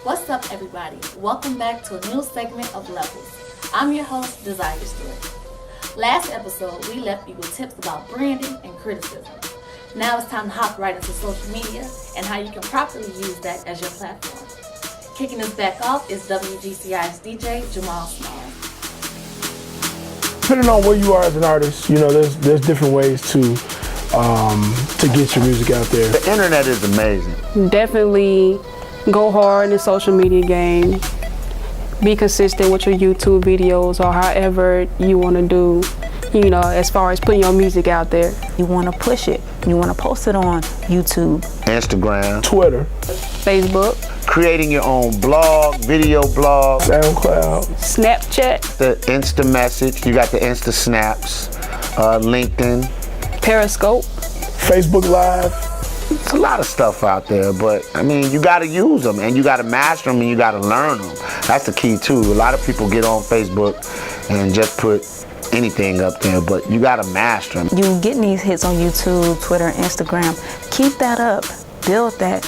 What's up, everybody? Welcome back to a new segment of Levels. I'm your host, Desire Stewart. Last episode, we left you with tips about branding and criticism. Now it's time to hop right into social media and how you can properly use that as your platform. Kicking us back off is WGCI's DJ Jamal Small. Depending on where you are as an artist, you know, there's different ways to get your music out there. The internet is amazing. Definitely go hard in the social media game. Be consistent with your YouTube videos or however you want to do, you know, as far as putting your music out there. You want to push it. You want to post it on YouTube, Instagram, Twitter, Facebook, creating your own blog, video blog, SoundCloud, Snapchat, the Insta message, you got the Insta Snaps, LinkedIn, Periscope, Facebook Live. It's a lot of stuff out there, but I mean, you got to use them and you got to master them and you got to learn them. That's the key too. A lot of people get on Facebook and just put anything up there, but you got to master them. You getting these hits on YouTube, Twitter, Instagram. Keep that up. Build that.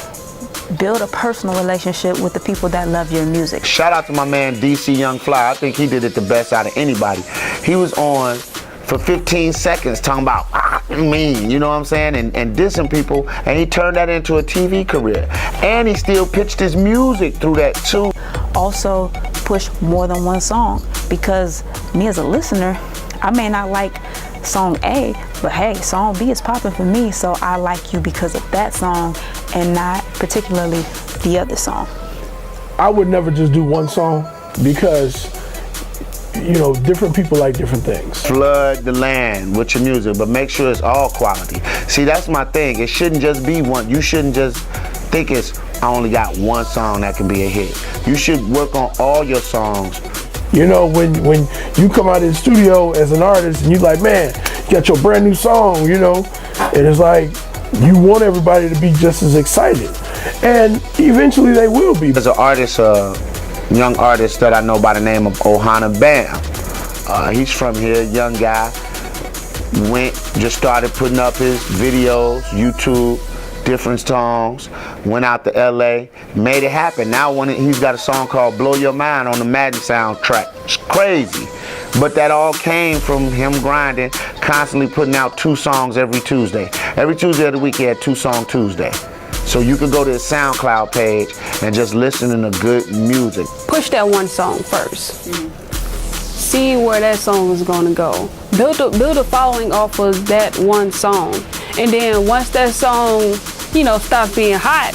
Build a personal relationship with the people that love your music. Shout out to my man DC Young Fly. I think he did it the best out of anybody. He was on for 15 seconds talking about mean, you know what I'm saying, and dissing people, and he turned that into a TV career. And he still pitched his music through that too. Also, push more than one song, because me as a listener, I may not like song A, but hey, song B is popping for me, so I like you because of that song and not particularly the other song. I would never just do one song because, you know, different people like different things. Flood the land with your music, but make sure it's all quality. See, that's my thing. It shouldn't just be one. You shouldn't just think I only got one song that can be a hit. You should work on all your songs. You know, when you come out of the studio as an artist and you like, man, you got your brand new song, you know, and it's like, you want everybody to be just as excited. And eventually they will be. There's an artist, young artist that I know by the name of Ohana Bam. He's from here, young guy. Just started putting up his videos, YouTube, different songs. Went out to LA, made it happen. Now he's got a song called Blow Your Mind on the Madden soundtrack. It's crazy. But that all came from him grinding, constantly putting out 2 songs every Tuesday. Every Tuesday of the week he had 2 Song Tuesday. So you can go to his SoundCloud page and just listen to good music. push that one song first. See where that song is gonna go. Build a following off of that one song. And then once that song, you know, stops being hot,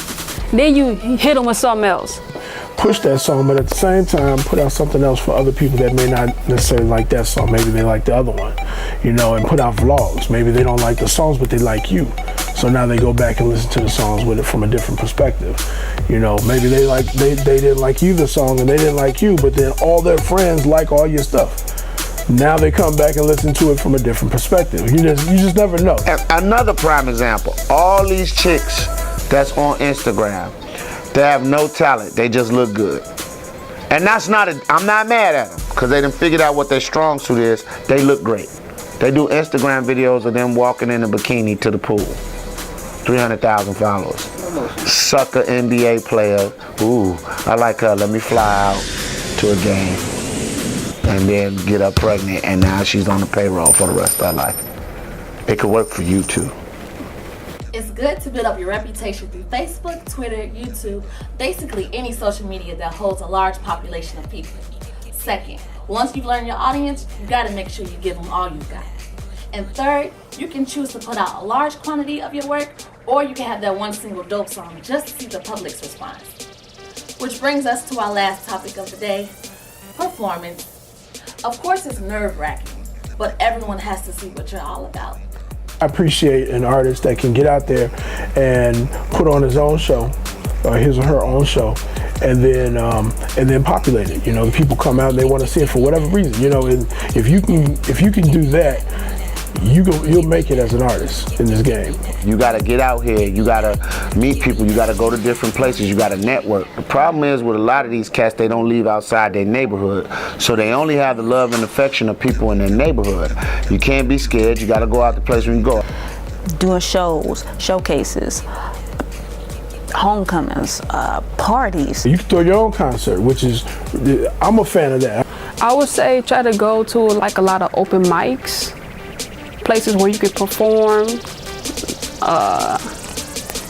then you hit them with something else. Push that song, but at the same time, put out something else for other people that may not necessarily like that song. Maybe they like the other one, you know, and put out vlogs. Maybe they don't like the songs, but they like you. So now they go back and listen to the songs with it from a different perspective. You know, maybe they didn't like you, the song, and they didn't like you, but then all their friends like all your stuff. Now they come back and listen to it from a different perspective. You just never know. Another prime example, all these chicks that's on Instagram, they have no talent, they just look good. And that's I'm not mad at them, because they done figured out what their strong suit is. They look great. They do Instagram videos of them walking in a bikini to the pool. 300,000 followers. Sucker NBA player. Ooh, I like her, let me fly out to a game. And then get her pregnant, and now she's on the payroll for the rest of her life. It could work for you too. It's good to build up your reputation through Facebook, Twitter, YouTube, basically any social media that holds a large population of people. Second, once you've learned your audience, you gotta make sure you give them all you got. And third, you can choose to put out a large quantity of your work, or you can have that one single dope song just to see the public's response. Which brings us to our last topic of the day, performance. Of course it's nerve-wracking, but everyone has to see what you're all about. I appreciate an artist that can get out there and put on his own show, or his or her own show, and then populate it. You know, people come out and they want to see it for whatever reason. You know, and if you can do that, you'll make it as an artist in this game. You gotta get out here, you gotta meet people, you gotta go to different places, you gotta network. The problem is with a lot of these cats, they don't leave outside their neighborhood. So they only have the love and affection of people in their neighborhood. You can't be scared, you gotta go out the place where you go. Doing shows, showcases, homecomings, parties. You can throw your own concert, which is, I'm a fan of that. I would say try to go to like a lot of open mics, places where you could perform.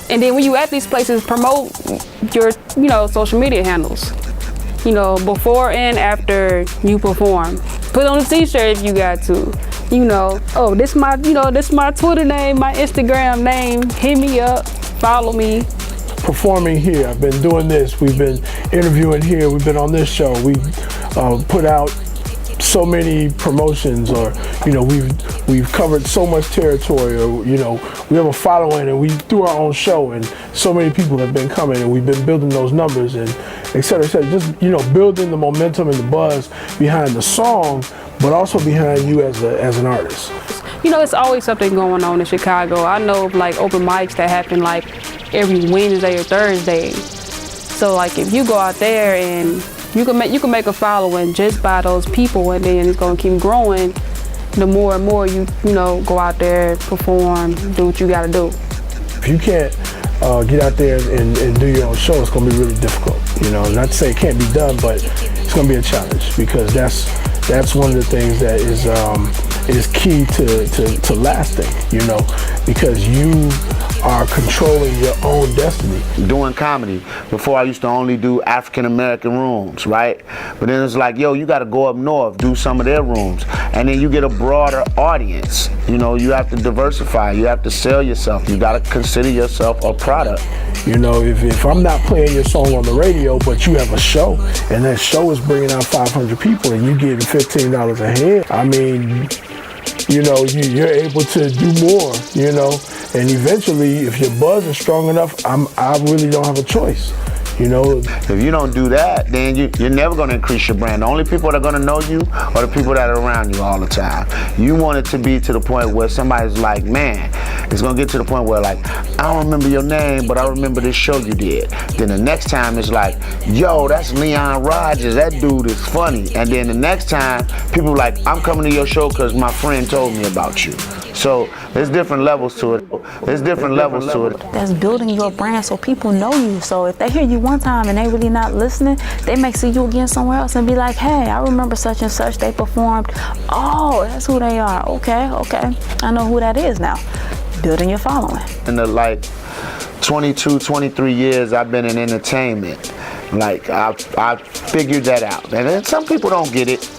And then when you at these places, promote your, social media handles. Before and after you perform. Put on a t-shirt if you got to. Oh, this my Twitter name, my Instagram name. Hit me up, follow me. Performing here, I've been doing this. We've been interviewing here. We've been on this show. We put out so many promotions, or we've covered so much territory, or we have a following, and we do our own show, and so many people have been coming, and we've been building those numbers, and et cetera, et cetera. Just building the momentum and the buzz behind the song, but also behind you as an artist. It's always something going on in Chicago. I know of like open mics that happen like every Wednesday or Thursday. So like if you go out there and you can make a following just by those people, and then it's gonna keep growing. The more and more you go out there, perform, do what you gotta do. If you can't get out there and do your own show, it's gonna be really difficult. Not to say it can't be done, but it's gonna be a challenge, because that's one of the things that is key to lasting. Because you are controlling your own destiny. Doing comedy, before I used to only do African American rooms, right? But then it's like, yo, you gotta go up north, do some of their rooms, and then you get a broader audience. You have to diversify, you have to sell yourself, you gotta consider yourself a product. If I'm not playing your song on the radio, but you have a show, and that show is bringing out 500 people, and you getting $15 a head, I mean, you're able to do more, and eventually, if your buzz is strong enough, I really don't have a choice. If you don't do that, then you're never going to increase your brand. The only people that are going to know you are the people that are around you all the time. You want it to be to the point where somebody's like, man, it's going to get to the point where like, I don't remember your name, but I remember this show you did. Then the next time it's like, yo, that's Leon Rogers. That dude is funny. And then the next time, people are like, I'm coming to your show because my friend told me about you. So there's different levels to it. That's building your brand so people know you. So if they hear you one time and they really not listening, they may see you again somewhere else and be like, hey, I remember such and such, they performed. Oh, that's who they are. Okay. I know who that is now. Building your following. In the 22, 23 years I've been in entertainment, I figured that out. And then some people don't get it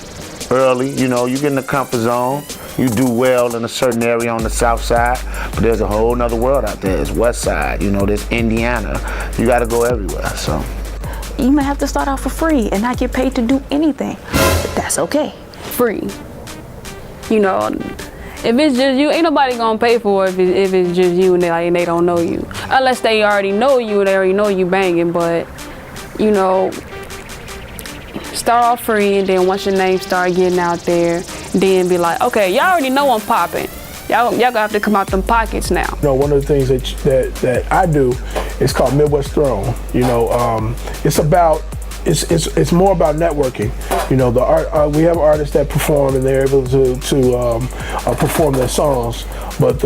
early. You get in the comfort zone. You do well in a certain area on the south side, but there's a whole nother world out there. It's west side, there's Indiana. You gotta go everywhere, so. You may have to start out for free and not get paid to do anything, but that's okay. Free. If it's just you, ain't nobody gonna pay for it if it's just you and they don't know you. Unless they already know you and they already know you banging, but, start off free, and then once your name start getting out there, then be like, okay, y'all already know I'm popping. Y'all gonna have to come out them pockets now. One of the things that I do is called Midwest Throne. It's more about networking. We have artists that perform and they're able to perform their songs, but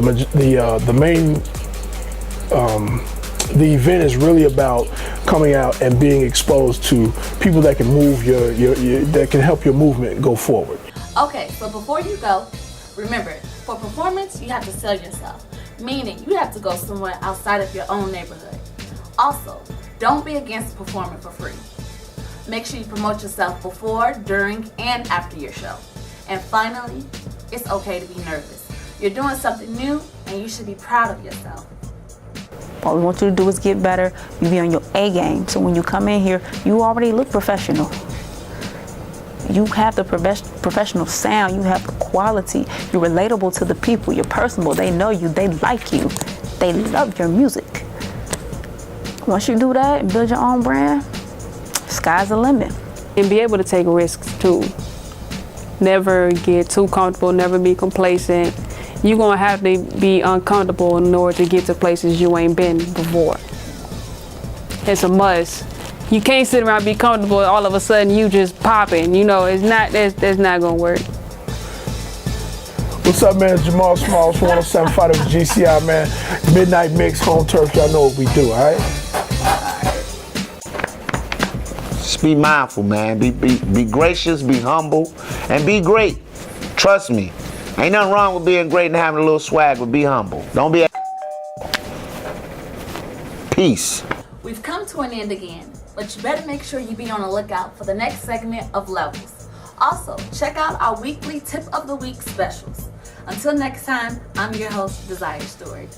the event is really about coming out and being exposed to people that can move that can help your movement go forward. Okay, so before you go, remember, for performance, you have to sell yourself, meaning you have to go somewhere outside of your own neighborhood. Also, don't be against performing for free. Make sure you promote yourself before, during, and after your show. And finally, it's okay to be nervous. You're doing something new, and you should be proud of yourself. All we want you to do is get better. You be on your A game. So when you come in here, you already look professional. You have the professional sound. You have the quality. You're relatable to the people. You're personable. They know you. They like you. They love your music. Once you do that and build your own brand, sky's the limit. And be able to take risks too. Never get too comfortable. Never be complacent. You're gonna have to be uncomfortable in order to get to places you ain't been before. It's a must. You can't sit around and be comfortable and all of a sudden you just popping. That's not gonna work. What's up, man? Jamal Smalls, 107.5 of GCI, man. Midnight Mix, Home Turf. Y'all know what we do, all right? be mindful, man. Be gracious, be humble, and be great. Trust me. Ain't nothing wrong with being great and having a little swag, but be humble. Don't be a peace. We've come to an end again, but you better make sure you be on the lookout for the next segment of Levels. Also, check out our weekly Tip of the Week specials. Until next time, I'm your host, Desire Stewart.